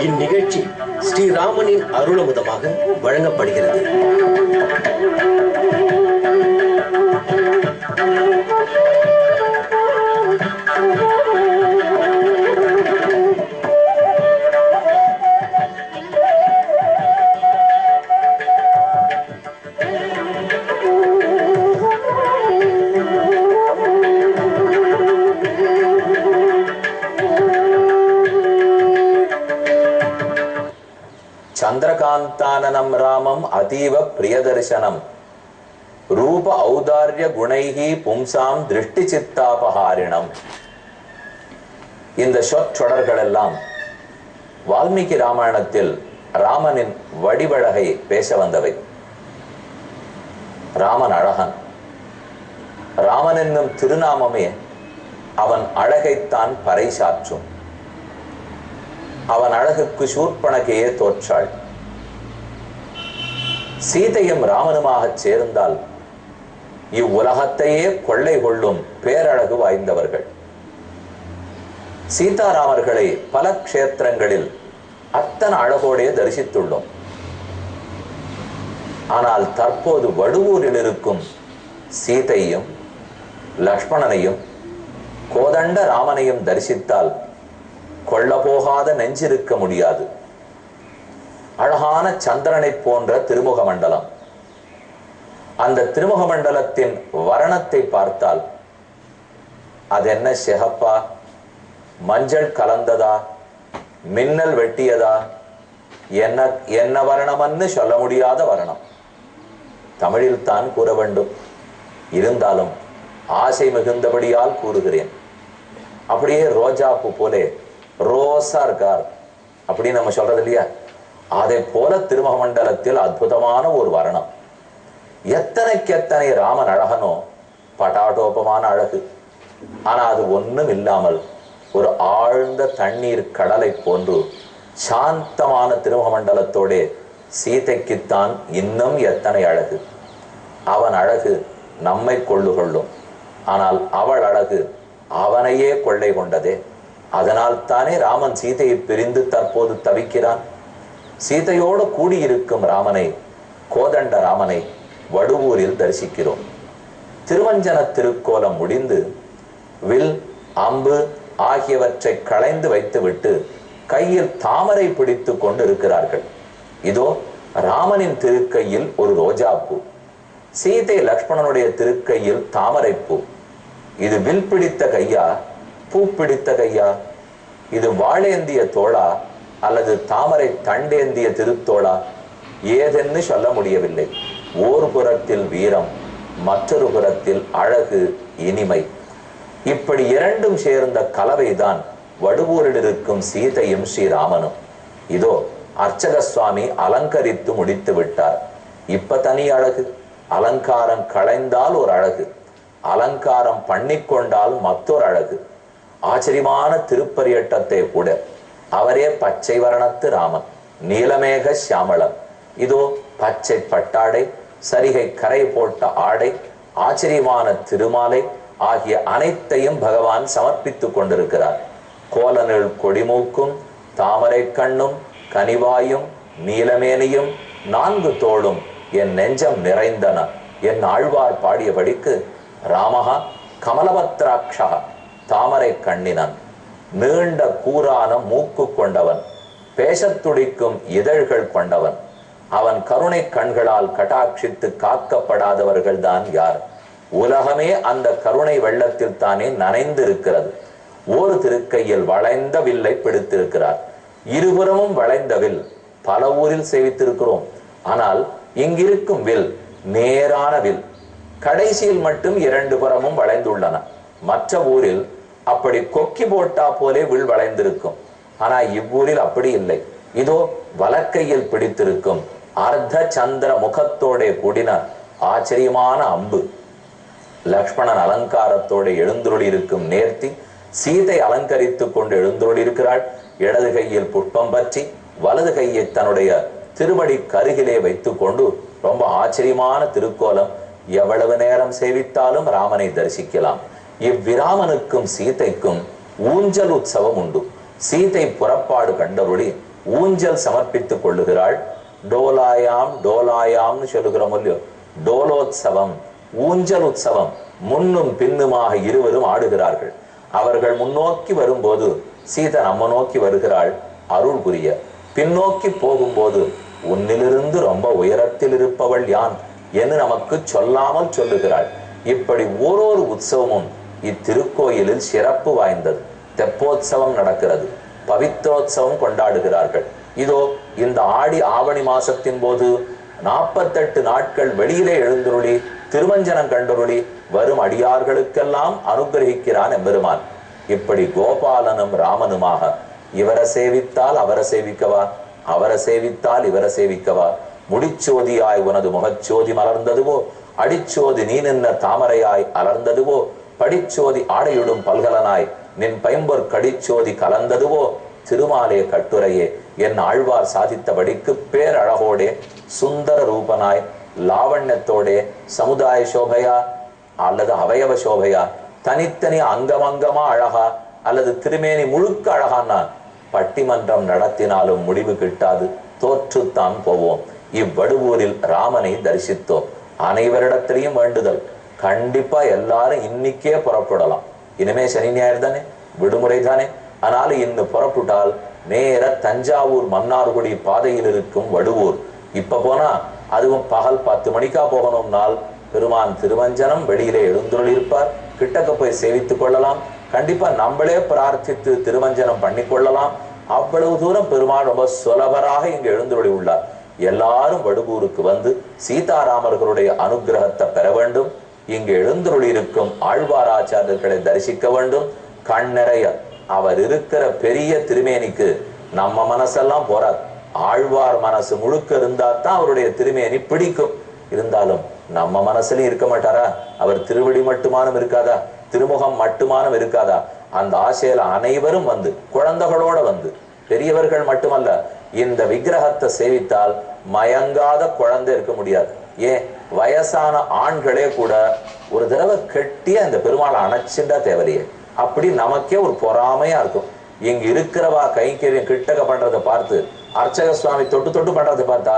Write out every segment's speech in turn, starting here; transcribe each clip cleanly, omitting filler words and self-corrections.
இந்நிகழ்ச்சி ஸ்ரீராமனின் அருளமுதமாக வழங்கப்படுகிறது. चंद्रकांताननं रामम अतीव प्रियदर्शनम रूप औदार्य गुणैहि पुंसाम दृष्टि चित्तापहारिणम. இந்த சொற்றொடர்கள் எல்லாம் வால்மீகி ராமாயணத்தில் ராமனின் வடிவழகை பேச வந்தவை. ராமன் அழகன். ராமன் என்னும் திருநாமமே அவன் அழகைத்தான் பறைசாற்றும். அவன் அழகுக்கு சூர்பனகையே தோற்றாள். சீதையும் ராமனுமாக சேர்ந்தால் இவ்வுலகத்தையே கொள்ளை கொள்ளும் பேரழகு வாய்ந்தவர்கள். சீதாராமர்களை பல க்ஷேத்திரங்களில் அத்தனை அழகோடே தரிசித்துள்ளோம். ஆனால் தற்போது வடுவூரில் இருக்கும் சீதையும் லக்ஷ்மணனையும் கோதண்ட ராமனையும் தரிசித்தால் கொள்ள போகாத நெஞ்சிருக்க முடியாது. அழகான சந்திரனை போன்ற திருமுக மண்டலம். அந்த திருமுக மண்டலத்தின் வர்ணத்தை பார்த்தால் அது என்ன சிகப்பா, மஞ்சள் கலந்ததா, மின்னல் வெட்டியதா, என்ன என்ன வர்ணம்னு சொல்ல முடியாத வர்ணம். தமிழில் தான் கூற வேண்டும். இருந்தாலும் ஆசை மிகுந்தபடியால் கூறுகிறேன். அப்படியே ரோஜாப்பு போலே ரோசா இருக்கார் அப்படின்னு நம்ம சொல்றது இல்லையா, அதை போல திருமுக மண்டலத்தில் அற்புதமான ஒரு வர்ணம். எத்தனைக்கு ராமன் அழகனோ பட்டாட்டோப்பமான அழகு. ஆனா அது ஒண்ணும் இல்லாமல் ஒரு ஆழ்ந்த தண்ணீர் கடலை போன்று சாந்தமான திருமுக மண்டலத்தோட சீதைக்குத்தான் இன்னும் எத்தனை அழகு. அவன் அழகு நம்மை கொள்ளும். ஆனால் அவள் அழகு அவனையே கொள்ளை கொண்டதே. அதனால் தானே ராமன் சீதையை பிரிந்து தற்போது தவிக்கிறான். சீதையோடு கூடியிருக்கும் ராமனை, கோதண்ட ராமனை வடுவூரில் தரிசிக்கிறோம். திருவஞ்சன திருக்கோலம் முடிந்து வில் அம்பு ஆகியவற்றை களைந்து வைத்துவிட்டு கையில் தாமரை பிடித்து கொண்டு இருக்கிறார்கள். இதோ ராமனின் திருக்கையில் ஒரு ரோஜாப்பூ, சீதை லக்ஷ்மணனுடைய திருக்கையில் தாமரைப்பூ. இது வில் பிடித்த கையா, பூ பிடித்த கையா? இது வாழேந்திய தோளா அல்லது தாமரை தண்டேந்திய திருத்தோளா? ஏதென்னு சொல்ல முடியவில்லை. ஒரு புறத்தில் வீரம், மற்றொரு புறத்தில் அழகு, இனிமை. இப்படி இரண்டும் சேர்ந்த கலவைதான் வடுவூரில் இருக்கும் சீதையும் ஸ்ரீராமனும். இதோ அர்ச்சக சுவாமி அலங்கரித்து முடித்து விட்டார். இப்ப தனி அழகு. அலங்காரம் களைந்தால் ஒரு அழகு, அலங்காரம் பண்ணிக்கொண்டால் மற்றொரு அழகு. ஆச்சரியமான திருப்பரியட்டத்தை கூட அவரே பச்சை வர்ணத்து ராமன், நீலமேக சியாமளன். இதோ பச்சை பட்டாடை, சரிகை கரை போட்ட ஆடை, ஆச்சரியமான திருமாலை ஆகிய அனைத்தையும் பகவான் சமர்ப்பித்துக் கொண்டிருக்கிறார். கோலனில் கொடிமூக்கும், தாமரை கண்ணும், கனிவாயும், நீலமேனியும், 4 தோளும் என் நெஞ்சம் நிறைந்தன என் ஆழ்வார் பாடியபடிக்கு ராமஹா கமலபத்ராட்சா, தாமரை கண்ணினன், நீண்ட கூரான மூக்கு கொண்டவன், பேசத் துடிக்கும் இதழ்கள் கொண்டவன். அவன் கருணை கண்களால் கட்டாட்சித்து காக்கப்படாதவர்கள் தான் யார்? உலகமே அந்த கருணை வெள்ளத்தில் தானே நனைந்து இருக்கிறது. ஒரு திருக்கையில் வளைந்த வில்லை பிடித்திருக்கிறார். இருபுறமும் வளைந்த வில் பல ஊரில் சேவித்திருக்கிறோம். ஆனால் இங்கிருக்கும் வில் நேரான வில். கடைசியில் மட்டும் 2 புறமும் வளைந்துள்ளன. மற்ற ஊரில் அப்படி கொக்கி போட்டா போலே வில் வளைந்திருக்கும். ஆனா இவ்வூரில் அப்படி இல்லை. இதோ வலக்கையில் பிடித்திருக்கும் அர்த்த சந்திர முகத்தோட கூடின ஆச்சரியமான அம்பு. லக்ஷ்மணன் அலங்காரத்தோட எழுந்துருளி இருக்கும் நேர்த்தி, சீதை அலங்கரித்துக் கொண்டு எழுந்துருளி இருக்கிறாள். இடது கையில் புஷ்பம் பற்றி வலது கையை தன்னுடைய திருவடி கருகிலே வைத்துக் கொண்டு ரொம்ப ஆச்சரியமான திருக்கோலம். எவ்வளவு நேரம் சேவித்தாலும் ராமனை தரிசிக்கலாம். இவ்விராமனுக்கும் சீதைக்கும் ஊஞ்சல் உற்சவம் உண்டு. சீதை புறப்பாடு கண்டருளி ஊஞ்சல் சமர்ப்பித்துக் கொள்ளுகிறாள். டோலாயாம் டோலாயாம்னு சொல்லுகிறோம் இல்லையோ, டோலோத்சவம், ஊஞ்சல் உற்சவம். முன்னும் பின்னுமாக இருவரும் ஆடுகிறார்கள். அவர்கள் முன்னோக்கி வரும்போது சீதை நம்ம நோக்கி வருகிறாள் அருள் புரிய. பின்னோக்கி போகும்போது உன்னிலிருந்து ரொம்ப உயரத்தில் இருப்பவள் யான் என்று நமக்கு சொல்லாமல் சொல்லுகிறாள். இப்படி ஓரொரு உற்சவமும் இத்திருக்கோயிலில் சிறப்பு வாய்ந்தது. தெப்போத்சவம் நடக்கிறது, பவித்ரோத்சவம் கொண்டாடுகிறார்கள். இதோ இந்த ஆடி ஆவணி மாசத்தின் போது 48 நாட்கள் வெளியிலே எழுந்துருளி திருமஞ்சனம் கண்டுருளி வரும் அடியார்களுக்கெல்லாம் அனுகிரகிக்கிறான் எம்பெருமான். இப்படி கோபாலனும் ராமனுமாக இவரை சேவித்தால் அவரை சேவிக்கவா, அவரை சேவித்தால் இவரை சேவிக்கவா? முடிச்சோதியாய் உனது முகச்சோதி மலர்ந்ததுவோ, அடிச்சோதி நீ நின்ன தாமரையாய் அலர்ந்ததுவோ, படிச்சோதி ஆடையுடும் பல்கலனாய் நின் பைம்பொற் கடிச்சோதி கலந்ததுவோ, திருமாலே கட்டுரையே என் ஆழ்வார் சாதித்தபடிக்கு பேரழகோடே சுந்தர ரூபனாய் லாவண்யத்தோடே சமுதாய சோபையா அல்லது அவயவ சோபையா, தனித்தனி அங்கமங்கமா அழகா அல்லது திருமேனி முழுக்க அழகானா, பட்டிமன்றம் நடத்தினாலும் முடிவு கிட்டாது, தோற்றுத்தான் போவோம். இவ்வடுவூரில் ராமனை தரிசித்தோம். அனைவரிடத்திலையும் வேண்டுதல், கண்டிப்பா எல்லாரும் இன்னைக்கே புறப்படலாம். இனிமே சனி ஞாயிறு தானே, விடுமுறை தானே. ஆனாலும் இன்னும் புறப்பட்டால் நேர தஞ்சாவூர் மன்னார்குடி பாதையில் இருக்கும் வடுவூர். இப்ப போனா அதுவும் பகல் 10 மணிக்கா போகணும்னால் பெருமான் திருவஞ்சனம் வெளியிலே எழுந்துள்ளிருப்பார். கிட்டக்க போய் சேவித்துக் கொள்ளலாம். கண்டிப்பா நம்மளே பிரார்த்தித்து திருவஞ்சனம் பண்ணி கொள்ளலாம். அவ்வளவு தூரம் பெருமாள் ரொம்ப சுலபராக இங்கு எழுந்துள்ளி உள்ளார். எல்லாரும் வடுவூருக்கு வந்து சீதாராமர்களுடைய அனுகிரகத்தை பெற வேண்டும். இங்கு எழுந்துள்ளி இருக்கும் ஆழ்வாராச்சாரியர்களை தரிசிக்க வேண்டும். கண் நிறைய அவர் இருக்கிற பெரிய திருமேனிக்கு நம்ம மனசெல்லாம் போறாது. ஆழ்வார் மனசு முழுக்க இருந்தா தான் அவருடைய திருமேனி பிடிக்கும். இருந்தாலும் நம்ம மனசுலயும் இருக்க மாட்டாரா? அவர் திருவடி மட்டுமானும் இருக்காதா? திருமுகம் மட்டுமானும் இருக்காதா? அந்த ஆசையில அனைவரும் வந்து, குழந்தைகளோட வந்து, பெரியவர்கள் மட்டுமல்ல, இந்த விக்கிரகத்தை சேவித்தால் மயங்காத குழந்தை இருக்க முடியாது. ஏன், வயசான ஆண்களே கூட ஒரு தடவை கெட்டிய அந்த பெருமாளை அணைச்சுட்டா தேவையே. அப்படி நமக்கே ஒரு பொறாமையா இருக்கும். இங்க இருக்கிறவா கைங்கரியம் கிட்டக்க பண்றதை பார்த்து, அர்ச்சக சுவாமி தொட்டு தொட்டு பண்றதை பார்த்தா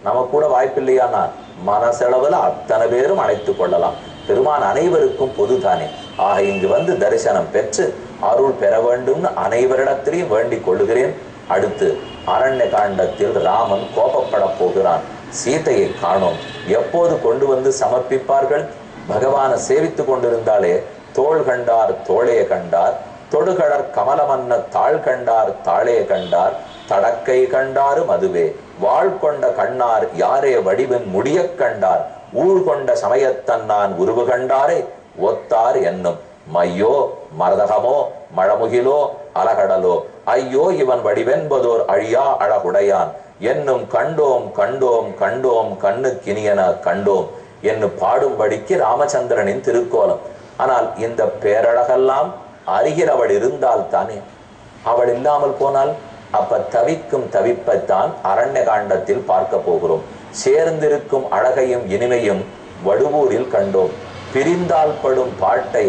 நமக்கு கூட வாய்ப்பு இல்லையானா மனசெளவுல அத்தனை பேரும் அழைத்துக் கொள்ளலாம். பெருமான் அனைவருக்கும் பொதுதானே. ஆக இங்கு வந்து தரிசனம் பெற்று அருள் பெற வேண்டும் அனைவரிடத்திலையும் வேண்டிக் கொள்ளுகிறேன். அடுத்து அரண்ய காண்டத்தில் ராமன் கோபப்பட போகிறான். சீதையை காணோம். எப்போது கொண்டு வந்து சமர்ப்பிப்பார்கள்? பகவானை சேவித்துக் கொண்டிருந்தாலே தோள் கண்டார் தோளே கண்டார், தொடுகடற் கமலமன்ன தாழ் கண்டார் தாளே கண்டார், தடக்கை கண்டாரும் அதுவே, வாழ் கொண்ட கண்ணார் யாரே வடிவின் முடிய கண்டார், ஊழ் கொண்ட சமயத்தன் நான் உருவு கண்டாரே ஒத்தார் என்னும். மையோ மரதகமோ மழமுகிலோ அலகடலோ, ஐயோ இவன் வடிவென்பதோர் அழியா அழகுடையான் என்னும் கண்டோம் கண்டோம் கண்டோம் கண்ணு கிணியன கண்டோம் என்று பாடும்படிக்கு ராமச்சந்திரனின் திருக்கோலம். ஆனால் இந்த பேரழகெல்லாம் அருகிறவள் இருந்தால் தானே. அவள் இல்லாமல் போனால் அப்ப தவிக்கும் தவிப்பைத்தான் அரண்ய காண்டத்தில் பார்க்க போகிறோம். சேர்ந்திருக்கும் அழகையும் இனிமையும் வடுவூரில் கண்டோம். பிரிந்தால் படும் பாட்டை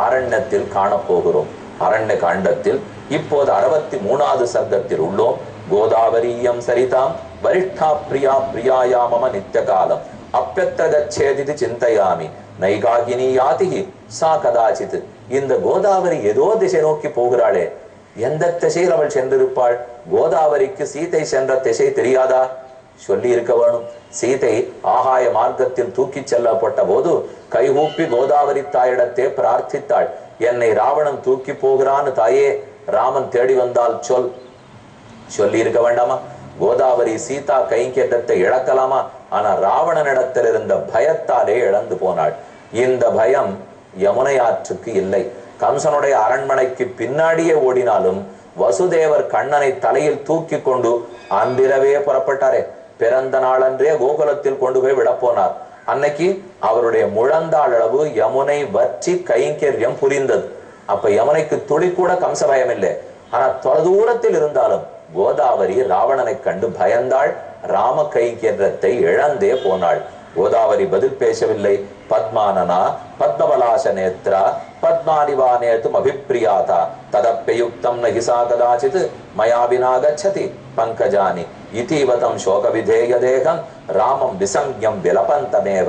ஆரண்யத்தில் காணப்போகிறோம். அரண்ய காண்டத்தில் இப்போது 63வது சர்க்கத்தில் உள்ளோம். கோதாவரீயம் சரிதாம் வரிஷ்டா பிரியா பிரியாயா மம நித்திய காலம் அப்பியத்ரகச்சேதி சிந்தையாமி நைகாகினி யாதிகி சா கதாச்சித். இந்த கோதாவரி ஏதோ திசை நோக்கி போகிறாளே, எந்த திசையில் அவள் சென்றிருப்பாள்? கோதாவரிக்கு சீதை சென்ற திசை தெரியாதா? சொல்லி இருக்க வேணும். சீதை ஆகாய மார்க்கத்தில் தூக்கி செல்லப்பட்ட போது கைகூப்பி கோதாவரி தாயிடத்தே பிரார்த்தித்தாள், என்னை ராவணன் தூக்கி போகிறான்னு தாயே, ராமன் தேடி வந்தால் சொல். சொல்லி இருக்க வேண்டாமா? கோதாவரி சீதா கைங்கேற்றத்தை இழக்கலாமா? ஆனா ராவணனிடத்தில் இருந்த பயத்தாலே இழந்து போனாள். இந்த பயம் யமுனை ஆற்றுக்கு இல்லை. கம்சனுடைய அரண்மனைக்கு பின்னாடியே ஓடினாலும் வசுதேவர் கண்ணனை தலையில் தூக்கி கொண்டு அன்றிரவே புறப்பட்டாரே. பிறந்த நாளன்றே கோகுலத்தில் கொண்டு போய் விடப்போனார். அன்னைக்கு அவருடைய முழந்தாள் அளவு யமுனை வற்றி கைங்கரியம் புரிந்தது. அப்ப யமுனைக்கு துளி கூட கம்ச பயம் இல்லை. ஆனா தொலைதூரத்தில் இருந்தாலும் கோதாவரி ராவணனை கண்டு பயந்தாள். ராம கைங்கரியத்தை இழந்தே போனாள். கோதாவரி பதில் பேசவில்லை. பத்மானனா பத்மபலாச நேத்ரா பத்மானிவானேதும் அபிப்பிரியாதா ததப்யயுக்தம் நகிசா கதாச்சித் மயா வினா கச்சதி பங்கஜானி இதீவதம் சோக விதேய தேகம் ராமம் விசம்யம் விலபந்தமேவ.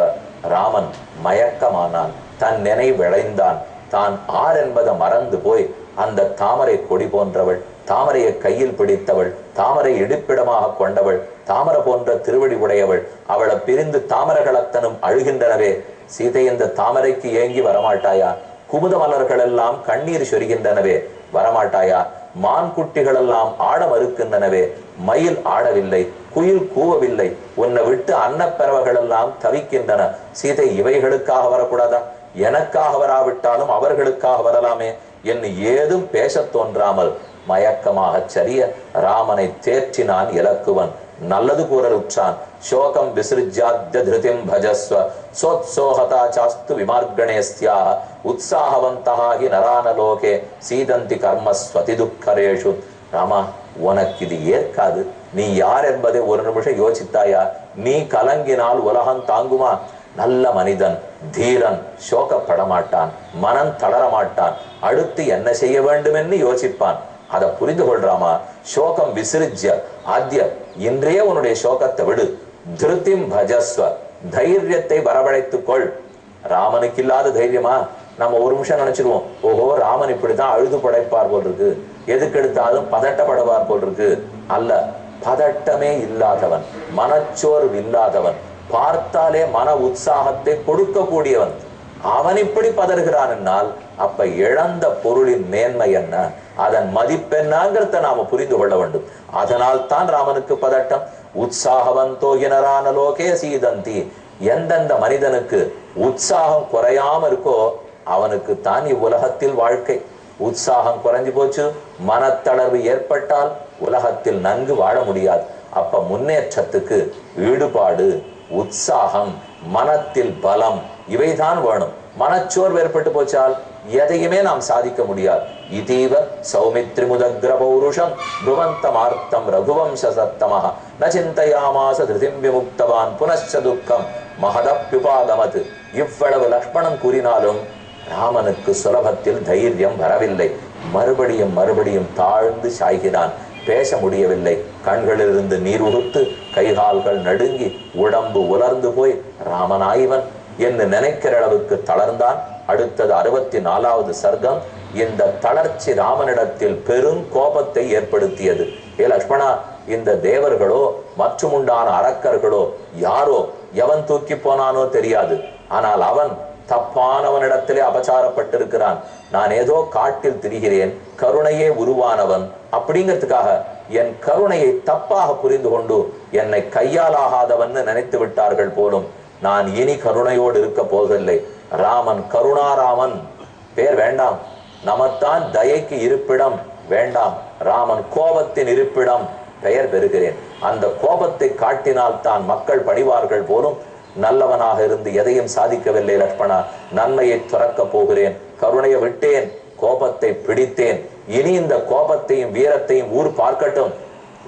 ராமன் மயக்கமானான், தன் நினைவிழைந்தான். தான் ஆர் என்பதை மறந்து போய் அந்த தாமரை கொடி போன்றவள், தாமரையை கையில் பிடித்தவள், தாமரை இடிப்பிடமாக கொண்டவள், தாமரை போன்ற திருவடி உடையவள், அவளை பிரிந்து தாமரகளத்தனும் அழுகின்றனவே. சீதை இந்த தாமரைக்கு ஏங்கி வரமாட்டாயா? குமுத மலர்கள் எல்லாம் கண்ணீர் சொரிகின்றனவே, வரமாட்டாயா? மான் குட்டிகள் எல்லாம் ஆட மறுக்கின்றனவே, மயில் ஆடவில்லை, குயில் கூவவில்லை, உன்னை விட்டு அன்னப்பறவைகள் எல்லாம் தவிக்கின்றன. சீதை இவைகளுக்காக வரக்கூடாதா? எனக்காக வராவிட்டாலும் அவர்களுக்காக வரலாமே என்று ஏதும் பேசத் தோன்றாமல் மயக்கமாக சரிய ராமனை தேற்றினான் இலக்குவன். நல்லது கூறல் உற்றான். சோகம் விசிருஜ்யாத்ய திருதிம் பஜஸ்வ சோத்சோஹதா சாஸ்து விமார்கணேஸ்யாக உற்சாகவந்தஹி நரானலோகே சீதந்தி கர்மஸ்வதி துக்கரேஷு. ராமா, உனக்கு இது ஏற்காது. நீ யார் என்பதை ஒரு நிமிஷம் யோசித்தாயா? நீ கலங்கினால் உலகம் தாங்குமா? நல்ல மனிதன், தீரன், சோகப்பட மாட்டான், மனம் தளர மாட்டான், அடுத்து என்ன செய்ய வேண்டும் என்று யோசிப்பான். அதை புரிந்து கொள்றாமா? சோகம் விசிருஜ்ய ஆத்ய, இன்றே உன்னுடைய சோகத்தை விடு. திருத்திம் பஜஸ்வ, தைரியத்தை வரவழைத்துக் கொள். ராமனுக்கு இல்லாத தைரியமா? நம்ம ஒரு நிமிஷம் நினைச்சிருவோம், ஓஹோ ராமன் இப்படித்தான் அழுது படைப்பார் போல் இருக்கு, எதுக்கு எடுத்தாலும் பதட்டப்படுவார் போல் இருக்கு. அல்ல, பதட்டமே இல்லாதவன், மனச்சோர்வு இல்லாதவன், பார்த்தாலே மன உற்சாகத்தை கொடுக்கக்கூடியவன். அவன் இப்படி பதறுகிறான் என்னால் அப்ப இழந்த பொருளின் மேன்மை என்ன, அதன் மதிப்பென்னாங்கிறத நாம புரிந்து கொள்ள வேண்டும். அதனால் தான் ராமனுக்கு பதட்டம். உற்சாகவந்தோகினரானலோகே சீதந்தி. எந்தெந்த மனிதனுக்கு உற்சாகம் குறையாம இருக்கோ அவனுக்கு தான் இவ்வுலகத்தில் வாழ்க்கை. உற்சாகம் குறைஞ்சு போச்சு, மனத்தளர்வு ஏற்பட்டால் உலகத்தில் நன்கு வாழ முடியாது. அப்ப முன்னேற்றத்துக்கு ஈடுபாடு, உற்சாகம், மனத்தில் பலம், இவைதான் வேணும். மனச்சோர்வு ஏற்பட்டு போச்சால் எதையுமே நாம் சாதிக்க முடியாது. இதீவ சௌமித்ரி முதக்ர பௌருஷம் துவந்தமார்த்தம் ரகுவம்ச சத்தமஹ நசிந்தயாமாச திருதிம் விமுக்தவான் புனச்ச துக்கம் மகதப்யுபாகமத். இவ்வளவு லக்ஷ்மணன் கூறினாலும் ராமனுக்கு சுலபத்தில் தைரியம் வரவில்லை. மறுபடியும் மறுபடியும் தாழ்ந்து சாய்கிறான். பேச முடியவில்லை. கண்களிலிருந்து நீர் உடுத்து, கைகால்கள் நடுங்கி, உடம்பு உலர்ந்து போய் ராமனாய்வன் என்று நினைக்கிற அளவுக்கு தளர்ந்தான். அடுத்தது 64வது சர்க்கம். இந்த தளர்ச்சி ராமனிடத்தில் பெரும் கோபத்தை ஏற்படுத்தியது. ஏ லக்ஷ்மணா, இந்த தேவர்களோ மற்றும் உண்டான அரக்கர்களோ யாரோ, எவன் தூக்கி போனானோ தெரியாது. ஆனால் அவன் தப்பானவனிடத்திலே அபச்சாரப்பட்டிருக்கிறான். நான் ஏதோ காட்டில் திரிகிறேன், கருணையே உருவானவன் அப்படிங்கிறதுக்காக என் கருணையை தப்பாக புரிந்து கொண்டு என்னை கையாலாகாதவன் நினைத்து விட்டார்கள் போலும். நான் இனி கருணையோடு இருக்க போவதில்லை. ராமன் கருணாராமன் பேர் வேண்டாம், நமத்தான் தயைக்கு இருப்பிடம் வேண்டாம். ராமன் கோபத்தின் இருப்பிடம் பெயர் பெறுகிறேன். அந்த கோபத்தை காட்டினால் தான் மக்கள் பணிவார்கள் போலும். நல்லவனாக இருந்து எதையும் சாதிக்கவில்லை லக்ஷ்மணா. நன்மையை துறக்க போகிறேன். கருணையை விட்டேன், கோபத்தை பிடித்தேன். இனி இந்த கோபத்தையும் வீரத்தையும் ஊர் பார்க்கட்டும்.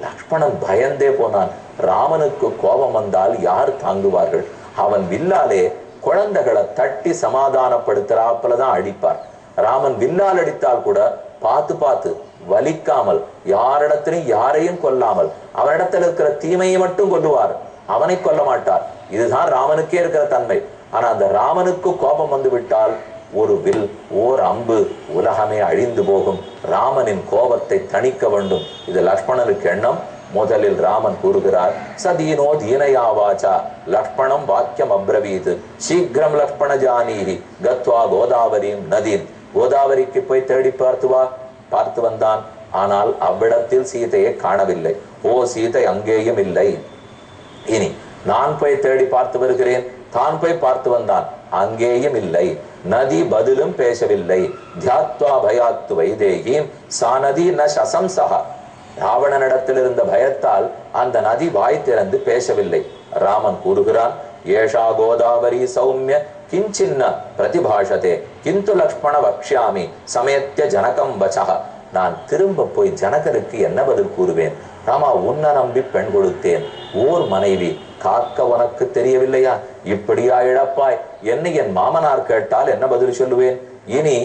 லக்ஷ்மணன் பயந்தே போனான். ராமனுக்கு கோபம் வந்தால் யார் தாங்குவார்கள்? அவன் வில்லாலே குழந்தைகளை தட்டி சமாதானப்படுத்துறாப்புலதான் அடிப்பார். ராமன் வில்லால் அடித்தால் கூட பார்த்து பார்த்து வலிக்காமல், யாரிடத்திலும் யாரையும் கொல்லாமல், அவனிடத்தில் இருக்கிற தீமையை மட்டும் கொல்லுவார், அவனை கொல்ல மாட்டார். இதுதான் ராமனுக்கே இருக்கிற தன்மை. ஆனா அந்த ராமனுக்கு கோபம் வந்து விட்டால் ஒரு வில், ஓர் அம்பு, உலகமே அழிந்து போகும். ராமனின் கோபத்தை தணிக்க வேண்டும். இது லக்ஷ்மணனுக்கு எண்ணம். முதலில் ராமன் கூறுகிறார், சதீனோ தீனயாவாச்சா லக்ஷ்மணம் வாக்கியம் அப்ரவீத் சீக்கிரம் லக்ஷ்மண ஜானீஹி கத்வா கோதாவரீம் நதீம். கோதாவரிக்கு போய் தேடி பார்த்து வந்தான். ஆனால் அவ்விடத்தில் சீதையை காணவில்லை. ஓ, சீதை அங்கேயும் இல்லை. இனி நான் போய் தேடி பார்த்து வருகிறேன். தான் போய் பார்த்து வந்தான், அங்கேயும் இல்லை. நதி பதிலும் பேசவில்லை. தியாத்வா பயாத்து வைதேகீம் சா நதி ந சசம்சஹ. ராவணனிடத்தில் இருந்த பயத்தால் அந்த நதி வாய் திறந்து பேசவில்லை. ராமன் கூறுகிறான், ஏஷா கோதாவரி சௌமிய கிஞ்சின்ன பிரதிபாஷதே கிந்து லக்ஷ்மண வக்ஷ்யாமி சமேத்ய ஜனகம் வசஹ. நான் திரும்ப போய் ஜனகருக்கு என்ன பதில் கூறுவேன்? ராமா, உன்னை நம்பி பெண் கொடுத்தேன், ஓர் மனைவி, காக்க உனக்கு தெரியவில்லையா? இப்படியா இழப்பாய்? என்னை என் மாமனார் கேட்டால் என்ன பதில் சொல்லுவேன்? இனி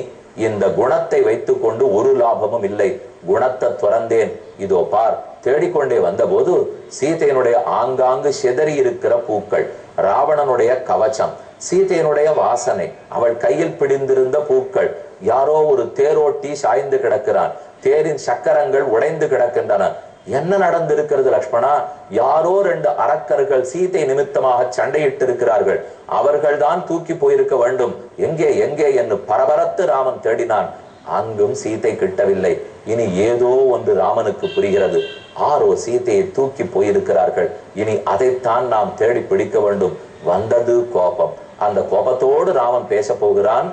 இந்த குணத்தை வைத்துக்கொண்டு ஒரு லாபமும் இல்லை. குணத்தை துறந்தேன், இதோ பார். தேடிக்கொண்டே வந்தபோது சீதையினுடைய ஆங்காங்கு சிதறி இருக்கிற பூக்கள், ராவணனுடைய கவச்சம், சீதையினுடைய வாசனை, அவள் கையில் பிடிந்திருந்த பூக்கள், யாரோ ஒரு தேரோட்டி சாய்ந்து கிடக்கிறான், தேரின் சக்கரங்கள் உடைந்து கிடக்கின்றன. என்ன நடந்திருக்கிறது லக்ஷ்மணா? யாரோ 2 அரக்கர்கள் சீதை நிமித்தமாக சண்டையிட்டு இருக்கிறார்கள், அவர்கள் தான் தூக்கி போயிருக்க வேண்டும், எங்கே எங்கே என்று பரபரத்து ராமன் தேடினான். அங்கும் சீதை கிட்டவில்லை. இனி ஏதோ ஒன்று ராமனுக்கு புரிகிறது, ஆரோ சீதையை தூக்கி போயிருக்கிறார்கள், இனி அதைத்தான் நாம் தேடி பிடிக்க வேண்டும். வந்தது கோபம். அந்த கோபத்தோடு ராமன் பேச போகிறான்.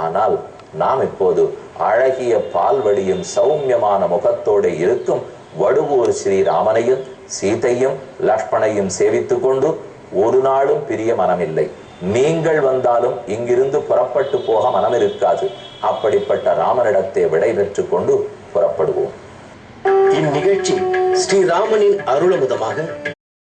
ஆனால் நாம் இப்போது அழகிய பால்வடியும் சௌமியமான முகத்தோடு இருக்கும் வடுவூர் ஸ்ரீராமனையும் சீதையும் லக்ஷ்மணையும் சேவித்துக் கொண்டு ஒரு நாளும் பிரிய மனமில்லை. நீங்கள் வந்தாலும் இங்கிருந்து புறப்பட்டு போக மனம் இருக்காது. அப்படிப்பட்ட ராமனிடத்தை விடை பெற்றுக் கொண்டு புறப்படுவோம். இந்நிகழ்ச்சி ஸ்ரீராமனின் அருளமுதமாக